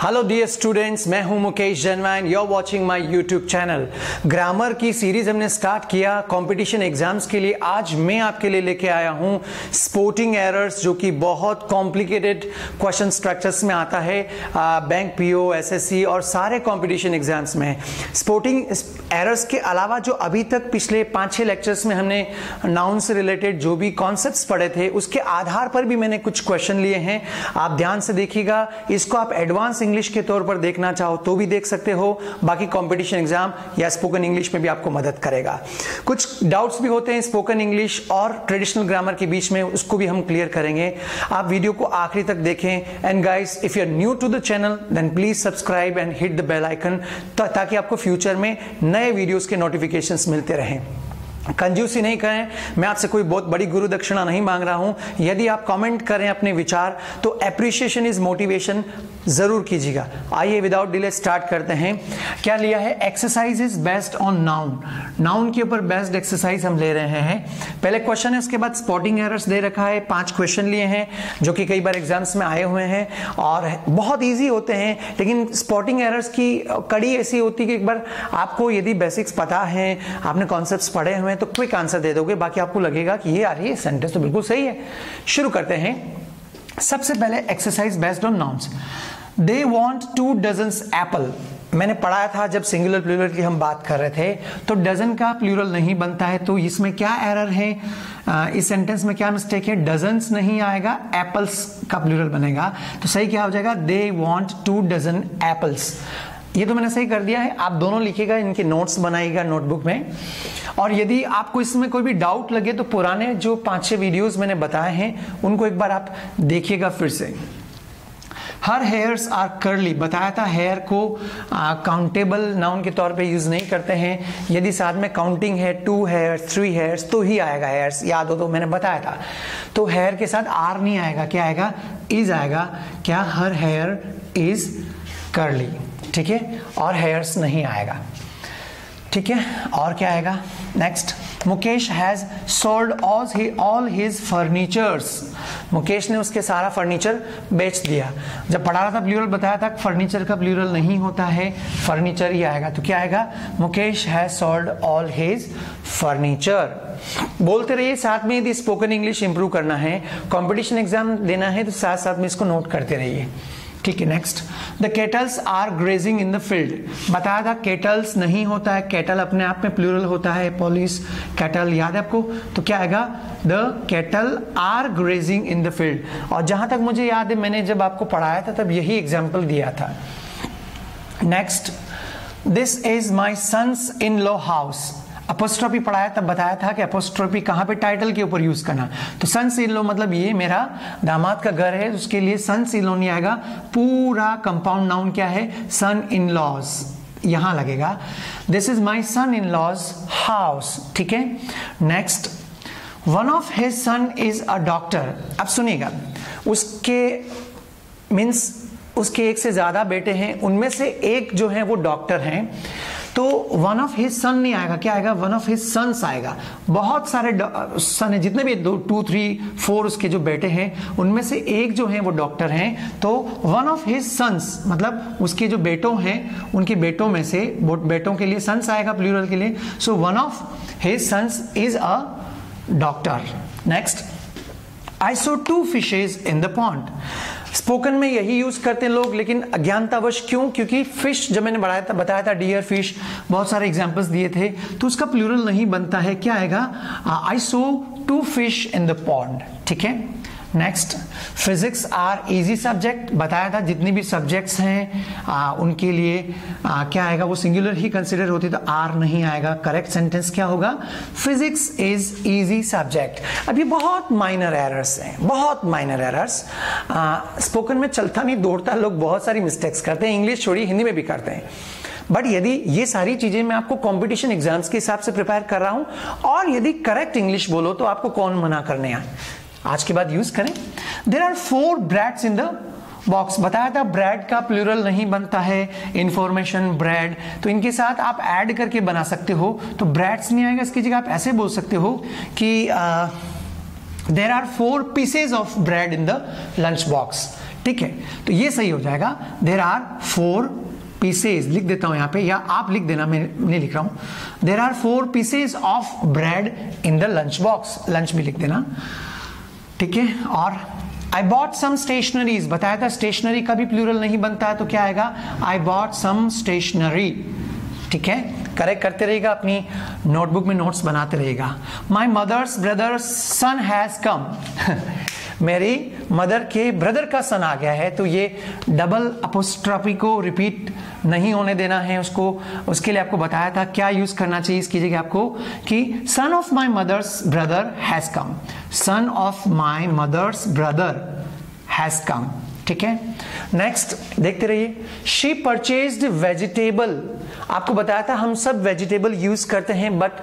Hello dear students, मैं हूं Mukesh Jain, you are watching my YouTube channel. Grammar की series हमने स्टार्ट किया कंपटीशन एग्जाम्स के लिए। आज मैं आपके लिए लेके आया हूं स्पोर्टिंग एरर्स, जो कि बहुत कॉम्प्लिकेटेड क्वेश्चन स्ट्रक्चर्स में आता है बैंक पीओ, एसएससी और सारे कंपटीशन एग्जाम्स में। स्पोर्टिंग एरर्स के अलावा जो अभी तक पिछले 5-6 लेक्चर्स में हमने नाउन से रिलेटेड जो भी कॉन्सेप्ट्स पढ़े थे, उसके आधार पर भी मैंने कुछ क्वेश्चन लिए हैं। आप ध्यान से देखिएगा। इसको आप एडवांस इंग्लिश के तौर पर देखना चाहो तो भी देख सकते हो, बाकी कंपटीशन एग्जाम या स्पोकन इंग्लिश में भी आपको मदद करेगा। कुछ डाउट्स भी होते हैं स्पोकन इंग्लिश और ट्रेडिशनल ग्रामर के बीच में, उसको भी हम क्लियर करेंगे। आप वीडियो को आखिरी तक देखें। And guys, if you are new to the channel then please subscribe and hit the bell icon, ताकि आपको फ्यूचर में नए वीडियोस के नोटिफिकेशंस मिलते रहें। कंजूसी नहीं करें, मैं आपसे कोई बहुत बड़ी गुरु दक्षिणा नहीं मांग रहा हूं। यदि आप कमेंट करें अपने विचार तो एप्रिसिएशन इज मोटिवेशन जरूर कीजिएगा। आइए विदाउट डिले स्टार्ट करते हैं। क्या लिया है? Exercise is based on noun. Noun के ऊपर बेस्ड एक्सरसाइज हम ले रहे हैं। पहले क्वेश्चन है, उसके बाद स्पॉटिंग एरर्स दे रखा है। 5 क्वेश्चन लिए हैं जो कि कई बार एग्जाम्स में आए हुए हैं और बहुत ईजी होते हैं, लेकिन स्पॉटिंग एरर्स की कड़ी ऐसी होती है कि एक बार आपको यदि बेसिक्स पता है, आपने कॉन्सेप्ट्स पढ़े हुए तो क्विक आंसर दे दोगे, बाकी आपको लगेगा कि ये यार ये सेंटेंस तो बिल्कुल सही है। शुरू करते हैं। सबसे पहले exercise based on nouns. They want 2 dozens Apple. मैंने पढ़ाया था जब सिंगुलर प्लूरल की हम बात कर रहे थे तो डजन का प्लूरल नहीं बनता है, तो इसमें क्या एरर है? इस सेंटेंस में क्या मिस्टेक है? डजन्स नहीं आएगा, एप्पल्स का प्लूरल बनेगा। तो सही क्या हो जाएगा? They want 2 dozen apples. ये तो मैंने सही कर दिया है। आप दोनों लिखिएगा, इनके नोट्स बनाइएगा नोटबुक में। और यदि आपको इसमें कोई भी डाउट लगे तो पुराने जो 5-6 वीडियोस मैंने बताए हैं उनको एक बार आप देखिएगा फिर से। हर हेयर्स आर कर्ली। बताया था हेयर को काउंटेबल नाउन के तौर पे यूज नहीं करते हैं। यदि साथ में काउंटिंग है 2 हेयर्स 3 हेयर्स तो ही आएगा हेयर्स, याद हो तो मैंने बताया था। तो हेयर के साथ आर नहीं आएगा, क्या आएगा? इज आएगा। क्या? हर हेयर इज कर्ली, ठीक है, और हेयर्स नहीं आएगा, ठीक है। और क्या आएगा? Next, Mukesh has sold all his furnitures. Mukesh ने उसके सारा फर्नीचर बेच दिया। जब पढ़ा रहा था प्लूरल बताया था फर्नीचर का प्लूरल नहीं होता है, फर्नीचर ही आएगा। तो क्या आएगा? Mukesh has sold all his furniture. बोलते रहिए साथ में। यदि स्पोकन इंग्लिश इंप्रूव करना है, कंपटीशन एग्जाम देना है, तो साथ साथ में इसको नोट करते रहिए, ठीक है। Next, the cattles are grazing in the field. बताया था केटल्स नहीं होता है, केटल अपने आप में प्लूरल होता है, पोलिस केटल, याद है आपको? तो क्या आएगा? The cattle are grazing in the field. और जहां तक मुझे याद है मैंने जब आपको पढ़ाया था तब यही एग्जाम्पल दिया था। Next, this is my sons in law house. Apostrophe पढ़ाया तब बताया था कि अपोस्ट्रोफी कहां पे? टाइटल के ऊपर यूज करना। तो सन्स इन लॉ मतलब ये मेरा दामाद का घर है, उसके लिए सन्स इन लॉ नहीं आएगा। पूरा कंपाउंड नाउन क्या है? सन इन लॉज, यहां लगेगा। This is my son in laws house, ठीक है। Next, one of his son is a doctor. अब सुनिएगा, उसके मीन्स उसके एक से ज्यादा बेटे हैं, उनमें से एक जो है वो डॉक्टर हैं। तो वन ऑफ हिज सन नहीं आएगा, क्या आएगा? वन ऑफ हिज सन्स आएगा। बहुत सारे सन है, जितने भी 2, 3, 4 उसके जो बेटे हैं उनमें से एक जो है वो डॉक्टर हैं। तो वन ऑफ हिज सन्स मतलब उसके जो बेटों हैं उनके बेटों में से, बेटों के लिए सन्स आएगा प्लूरल के लिए। So one of his sons is a doctor. Next, I saw 2 fishes in the pond. Spoken में यही यूज करते हैं लोग, लेकिन अज्ञानतावश क्यों? क्योंकि फिश जब मैंने बताया था डियर फिश, बहुत सारे एग्जांपल्स दिए थे, तो उसका प्लूरल नहीं बनता है। क्या आएगा? I saw 2 fish in the pond, ठीक है। Next, physics are easy subject. बताया था जितनी भी सब्जेक्ट्स हैं उनके लिए क्या आएगा? वो सिंगुलर ही कंसिडर होती, तो आर नहीं आएगा। करेक्ट सेंटेंस क्या होगा? Physics is easy subject. अब ये बहुत माइनर एरर्स हैं, बहुत माइनर एरर्स। स्पोकन में चलता नहीं दौड़ता, लोग बहुत सारी मिस्टेक्स करते हैं, इंग्लिश छोड़िए हिंदी में भी करते हैं। बट यदि ये सारी चीजें मैं आपको कंपटीशन एग्जाम्स के हिसाब से प्रिपेयर कर रहा हूं, और यदि करेक्ट इंग्लिश बोलो तो आपको कौन मना करने आए? आज के बाद यूज करें। There are 4 breads in the box. बताया था ब्रेड का प्लूरल नहीं बनता है, इंफॉर्मेशन ब्रेड, तो इनके साथ आप ऐड करके बना सकते हो। तो ब्रेड्स नहीं आएगा, इसकी जगह आप ऐसे बोल सकते हो कि there are 4 pieces of bread in the lunch box, ठीक है, तो ये सही हो जाएगा। देयर आर 4 पीसेज, लिख देता हूं यहां पे, या आप लिख देना, मैं नहीं लिख रहा हूं। There are 4 pieces of bread in the lunch box, lunch भी लिख देना, ठीक है। और आई बॉट सम स्टेशनरीज, बताया था स्टेशनरी का भी प्लूरल नहीं बनता है, तो क्या आएगा, आई बॉट सम स्टेशनरी, ठीक है। करेक्ट करते रहेगा, अपनी नोटबुक में नोट्स बनाते रहेगा। My mother's brother's son has come, मेरी मदर के ब्रदर का सन आ गया है, तो ये डबल अपोस्ट्रॉफी को रिपीट नहीं होने देना है उसको, उसके लिए आपको बताया था क्या यूज करना चाहिए इसकी जगह आपको, कि son of my mother's brother has come, son of my mother's brother has come, ठीक है। नेक्स्ट देखते रहिए, शी परचेज्ड वेजिटेबल, आपको बताया था हम सब वेजिटेबल यूज करते हैं, बट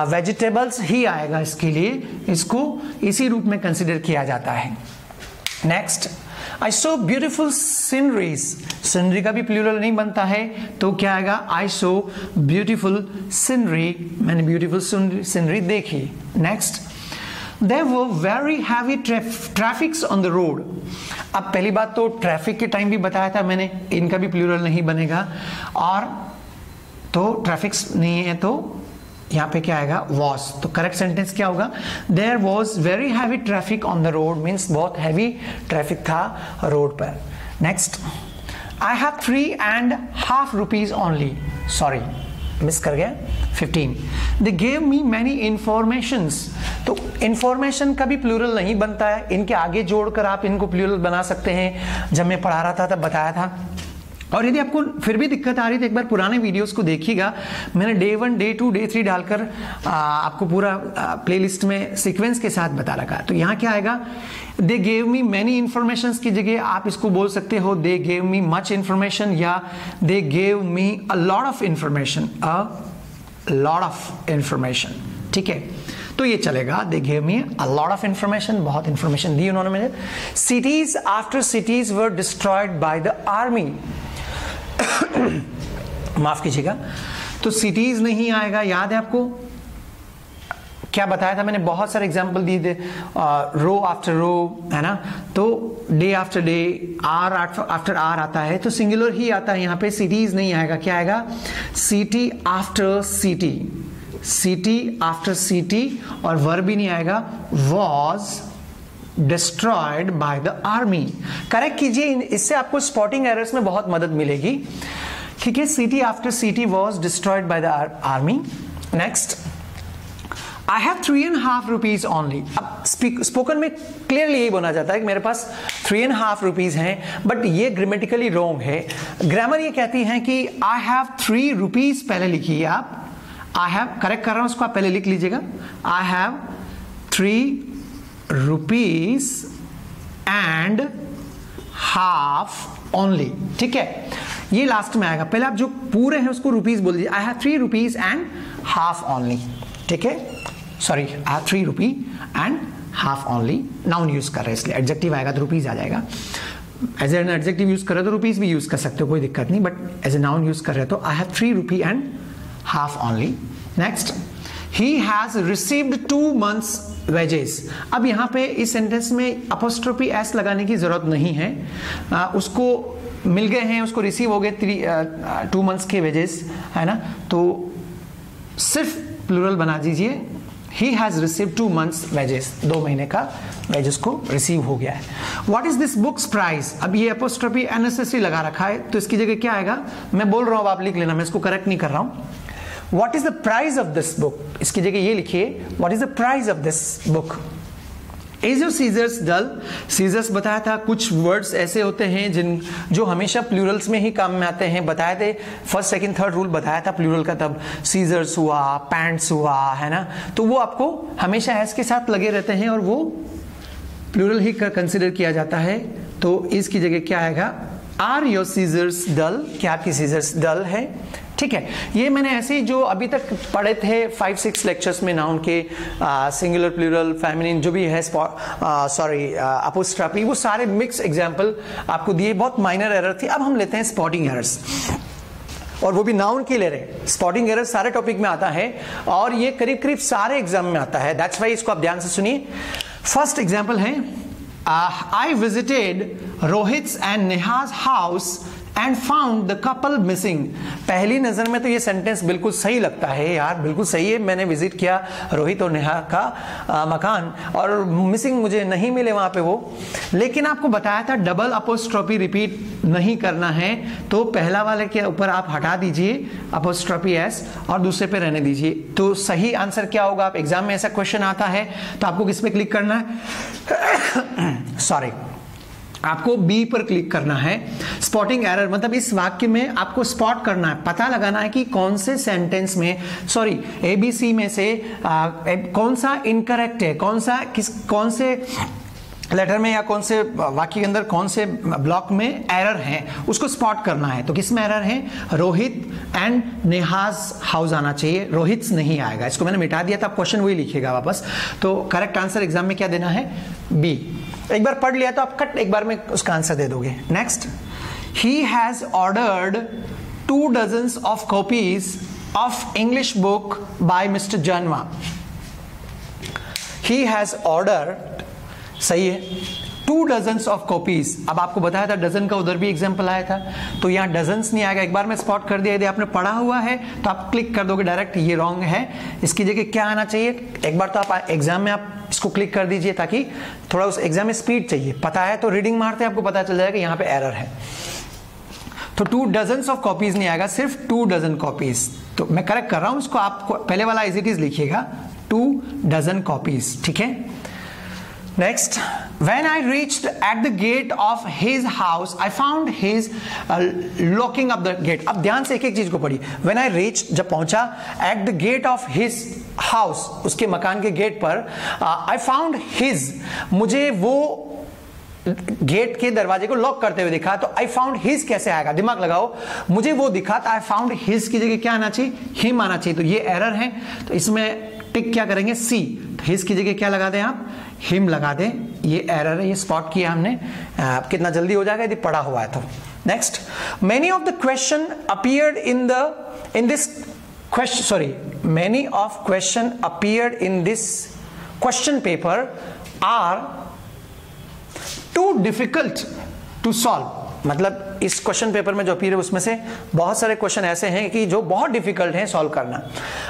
वेजिटेबल्स ही आएगा इसके लिए, इसको इसी रूप में कंसिडर किया जाता है। नेक्स्ट, आई सो ब्यूटिफुल सीनरीज, सीनरी का भी प्लूरल नहीं बनता है, तो क्या आएगा, आई सो ब्यूटिफुल सीनरी, मैंने ब्यूटिफुल सीनरी देखी। Next, There were very heavy traffics on the road. अब पहली बात तो ट्रैफिक के टाइम भी बताया था मैंने, इनका भी प्लूरल नहीं बनेगा, और तो ट्रैफिक्स नहीं है तो यहाँ पे क्या आएगा, was, तो करेक्ट सेंटेंस क्या होगा, There was very heavy traffic on the road, means बहुत हैवी ट्रैफिक था रोड पर। Next, I have 3.5 rupees only, sorry miss कर गया, 15। They gave me many informations, तो इंफॉर्मेशन का भी प्लूरल नहीं बनता है, इनके आगे जोड़कर आप इनको प्लूरल बना सकते हैं, जब मैं पढ़ा रहा था तब बताया था। और यदि आपको फिर भी दिक्कत आ रही है तो एक बार पुराने वीडियोस को देखिएगा, मैंने डे 1, डे 2, डे 3 डालकर आपको पूरा प्लेलिस्ट में सीक्वेंस के साथ बता रखा है। तो यहाँ क्या आएगा, they gave me many information की जगह आप इसको बोल सकते हो they gave me much information, या they gave me a lot of information, a lot of information, ठीक है, तो ये चलेगा। They gave me a lot of information, बहुत इंफॉर्मेशन दी उन्होंने मुझे। Cities after cities were destroyed by the army, माफ कीजिएगा, तो सिटीज नहीं आएगा, याद है आपको क्या बताया था मैंने, बहुत सारे एग्जाम्पल दिए थे, रो आफ्टर रो, है ना, तो day after day, hour after hour आता है, तो सिंगुलर ही आता है यहाँ पे, सिटीज नहीं आएगा, क्या आएगा, city after city, city after city, और वर्ब भी नहीं आएगा, was destroyed by the army. Correct कीजिए, इससे आपको स्पॉटिंग एरर्स में बहुत मदद मिलेगी, ठीक है। City after city was destroyed by the army. Next, I have 3.5 rupees only. अब स्पोकन में क्लियरली यही बोला जाता है कि मेरे पास 3.5 rupees हैं, बट ये ग्रामेटिकली रॉन्ग है। ग्रामर ये कहती है कि आई हैव 3 rupees पहले लिखिए आप, आई हैव, करेक्ट कर रहा हूं उसको, आप पहले लिख लीजिएगा, आई have 3 rupees and half only, ठीक है, ये लास्ट में आएगा, पहले आप जो पूरे हैं उसको रुपीस बोल दीजिए, आई have 3 rupees and half only, ठीक है, sorry I have 3 rupees and half only, noun use कर रहे हैं इसलिए, एडजेक्टिव आएगा तो रुपीस आ जाएगा, एज एन एडजेक्टिव यूज कर रहे हो तो रुपीस भी यूज कर सकते हो, कोई दिक्कत नहीं, but as a noun use कर रहे हो तो I have 3 rupees and half only। Next, he has received 2 months wages। अब यहाँ पे इस सेंटेंस में अपोस्ट्रोफी एस लगाने की जरूरत नहीं है, उसको मिल गए हैं, उसको रिसीव हो गए 2 months के वेजेस, है ना, तो सिर्फ प्लूरल बना दीजिए, he has received 2 months wages, 2 महीने का वेजेस को रिसीव हो गया है। What is this book's price? अब ये अपोस्ट्रोफी अननेसेसरी लगा रखा है, तो इसकी जगह क्या आएगा, मैं बोल रहा हूँ आप लिख लेना, मैं इसको करेक्ट नहीं कर रहा हूँ। What is the price of this book? इसकी जगह ये लिखिए, What is the price of this book? Is your scissors dull? Scissors बताया था, कुछ वर्ड्स ऐसे होते हैं जो हमेशा प्लूरल्स में ही काम में आते हैं, बताए थे, फर्स्ट सेकंड थर्ड रूल बताया था प्लूरल का, तब सीजर्स हुआ, पैंट्स हुआ, है ना, तो वो आपको हमेशा एस के साथ लगे रहते हैं और वो प्लूरल ही कंसिडर किया जाता है, तो इसकी जगह क्या आएगा, आर योर सीजर्स डल, क्या आपकी सीजर्स डल है, ठीक है। ये मैंने ऐसे ही जो अभी तक पढ़े थे 5-6 लेक्चर्स में नाउन के सिंगुलर प्लूरल फेमिनिन जो भी है, सॉरी अपोस्ट्रोफी, वो सारे मिक्स एग्जांपल आपको दिए, बहुत माइनर एरर थी। अब हम लेते हैं स्पॉटिंग एरर्स, और वो भी नाउन के ले रहे। स्पॉटिंग एरर सारे टॉपिक में आता है और ये करीब करीब सारे एग्जाम में आता है, दैट्स वाई इसको आप ध्यान से सुनिए। फर्स्ट एग्जाम्पल है, I visited Rohit's and Neha's house and found the couple missing. पहली नजर में तो ये सेंटेंस बिल्कुल सही लगता है यार, बिल्कुल सही है। मैंने विजिट किया रोहित और नेहा का मकान और मिसिंग मुझे नहीं मिले वहां पे वो, लेकिन आपको बताया था डबल अपोस्ट्रोफी रिपीट नहीं करना है, तो पहला वाले के ऊपर आप हटा दीजिए अपोस्ट्रोफी एस और दूसरे पे रहने दीजिए। तो सही आंसर क्या होगा? आप एग्जाम में ऐसा क्वेश्चन आता है तो आपको किस पे क्लिक करना है? सॉरी, आपको बी पर क्लिक करना है। स्पॉटिंग एरर मतलब इस वाक्य में आपको स्पॉट करना है, पता लगाना है कि कौन से सेंटेंस में, सॉरी एबीसी में से कौन सा इनकरेक्ट है, कौन से लेटर में या कौन से वाक्य के अंदर कौन से ब्लॉक में एरर है, उसको स्पॉट करना है। तो किस में एरर है? रोहित एंड नेहाज हाउस आना चाहिए, रोहित्स नहीं आएगा। इसको मैंने मिटा दिया था, आप क्वेश्चन वही लिखिएगा वापस। तो करेक्ट आंसर एग्जाम में क्या देना है? बी। एक बार पढ़ लिया तो आप कट एक बार में उसका आंसर दे दोगे। Next, he has ordered 2 dozens of copies of English book by mister जन्वा। ही हैज ऑर्डर्ड, सही है, 2 डजन्स ऑफ कॉपीज। अब आपको बताया था डजन का उधर भी एग्जांपल आया था, तो यहाँ डजन्स नहीं आएगा। एक बार मैं स्पॉट कर दिया, यदि आपने पढ़ा हुआ है तो आप क्लिक कर दोगे डायरेक्ट, ये रॉन्ग है। इसकी जगह क्या आना चाहिए? एक बार तो आप एग्जाम में आप इसको क्लिक कर दीजिए ताकि थोड़ा उस एग्जाम में स्पीड चाहिए। पता है तो रीडिंग मारते आपको पता चल जाएगा यहाँ पे एरर है। तो 2 डजन्स ऑफ कॉपीज नहीं आएगा, सिर्फ 2 डजन कॉपीज। तो मैं करेक्ट कर रहा हूं इसको, आपको पहले वाला एज इट इज लिखिएगा, 2 डजन कॉपीज, ठीक है। Next, when I reached at the gate of his house, I found his locking up the gate. अब ध्यान से एक एक चीज को पढ़िए। When I reached, जब पहुंचा at the gate of his house, उसके मकान के गेट पर, I found his, मुझे वो गेट के दरवाजे को लॉक करते हुए दिखा। तो आई फाउंड हिज कैसे आएगा? दिमाग लगाओ, मुझे वो दिखा तो आई फाउंड हिज की जगह क्या आना चाहिए? हिम आना चाहिए। तो ये एरर है, तो इसमें टिक क्या करेंगे? सी। तो हिज की जगह क्या लगा दें आप? हिम लगा दें। ये एरर है, ये स्पॉट किया हमने। कितना जल्दी हो जाएगा यदि पढ़ा हुआ है तो। Next, many of the question appeared in this question, sorry, many of question appeared in this question paper are too difficult to solve. मतलब इस क्वेश्चन पेपर में जो अपीयर है उसमें से बहुत सारे क्वेश्चन ऐसे हैं कि जो बहुत डिफिकल्ट हैं सॉल्व करना।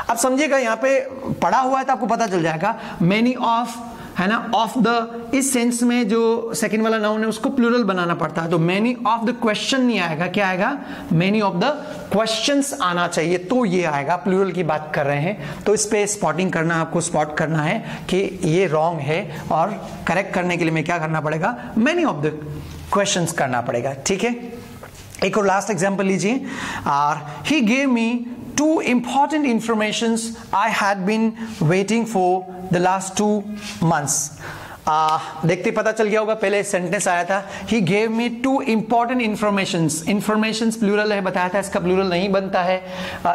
अब समझिएगा, यहाँ पे पढ़ा हुआ है तो आपको पता चल जाएगा। मेनी ऑफ है ना, ऑफ द, इस सेंस में जो सेकंड वाला नाउन है उसको प्लूरल बनाना पड़ता है। तो मेनी ऑफ द क्वेश्चन नहीं आएगा, क्या आएगा? मेनी ऑफ द क्वेश्चंस आना चाहिए, तो ये आएगा। प्लूरल की बात कर रहे हैं तो इस पे स्पॉटिंग करना, आपको स्पॉट करना है कि ये रॉन्ग है, और करेक्ट करने के लिए मैं क्या करना पड़ेगा? मेनी ऑफ द क्वेश्चंस करना पड़ेगा, ठीक है। एक और लास्ट एग्जांपल लीजिए। He gave me 2 important informations I had been waiting for the last 2 months. देखते पता चल गया होगा, पहले सेंटेंस आया था he gave me 2 important informations. Informations plural है, बताया था इसका प्लूरल नहीं बनता है।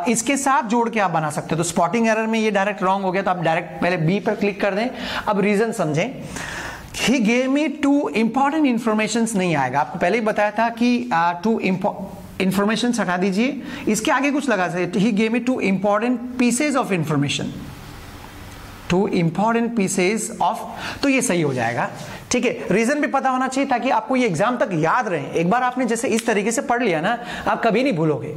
इसके साथ जोड़ के आप बना सकते हो। तो स्पॉटिंग एरर में ये डायरेक्ट रॉन्ग हो गया, तो आप डायरेक्ट पहले बी पर क्लिक कर दें। अब रीजन समझें। He gave me 2 important informations नहीं आएगा, आपको पहले ही बताया था कि 2 इंफॉर्मेशन हटा दीजिए, इसके आगे कुछ लगा सकते। He gave me 2 important pieces of information, 2 important pieces of, तो ये सही हो जाएगा, ठीक है। रीजन भी पता होना चाहिए ताकि आपको ये एग्जाम तक याद रहे। एक बार आपने जैसे इस तरीके से पढ़ लिया ना, आप कभी नहीं भूलोगे।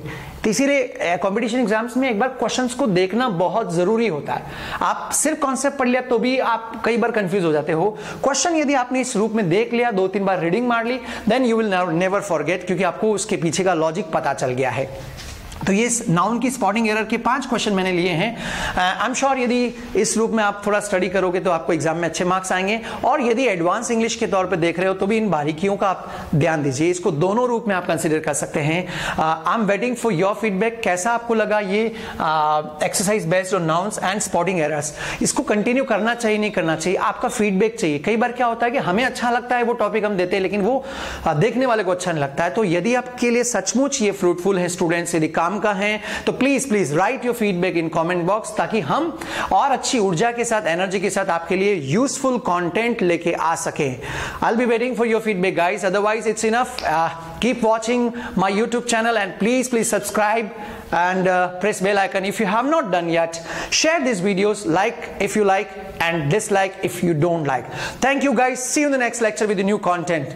तो इसीलिए कंपटीशन एग्जाम्स में एक बार क्वेश्चंस को देखना बहुत जरूरी होता है। आप सिर्फ कॉन्सेप्ट पढ़ लिया तो भी आप कई बार कंफ्यूज हो जाते हो। क्वेश्चन यदि आपने इस रूप में देख लिया, 2-3 बार रीडिंग मार ली, then you will never forget, क्योंकि आपको उसके पीछे का लॉजिक पता चल गया है। तो ये नाउन की स्पॉटिंग एरर के 5 क्वेश्चन मैंने लिए हैं। आई एम श्योर यदि इस रूप में आप थोड़ा स्टडी करोगे तो आपको एग्जाम में अच्छे मार्क्स आएंगे। और यदि एडवांस इंग्लिश के तौर पे देख रहे हो तो भी इन बारीकियों का आप ध्यान दीजिए। इसको दोनों रूप में आप कंसीडर कर सकते हैं। I am waiting for your feedback. कैसा आपको लगा ये exercise based on nouns and spotting errors? इसको कंटिन्यू करना चाहिए, नहीं करना चाहिए? आपका फीडबैक चाहिए। कई बार क्या होता है कि हमें अच्छा लगता है वो टॉपिक हम देते हैं, लेकिन वो देखने वाले को अच्छा नहीं लगता है। तो यदि आपके लिए सचमुच ये फ्रूटफुल है, स्टूडेंट्स यदि काम का है, तो please right your feedback in comment box, ताकि हम और अच्छी ऊर्जा के साथ, एनर्जी के साथ आपके लिए यूजफुल कंटेंट लेके आ सके। I will be waiting for your feedback guys, otherwise it's enough. Keep watching my YouTube channel and please subscribe and press bell icon if you have not done yet. Share these videos, like if you like and dislike if you don't like. Thank you guys. See you in the next lecture with the new content.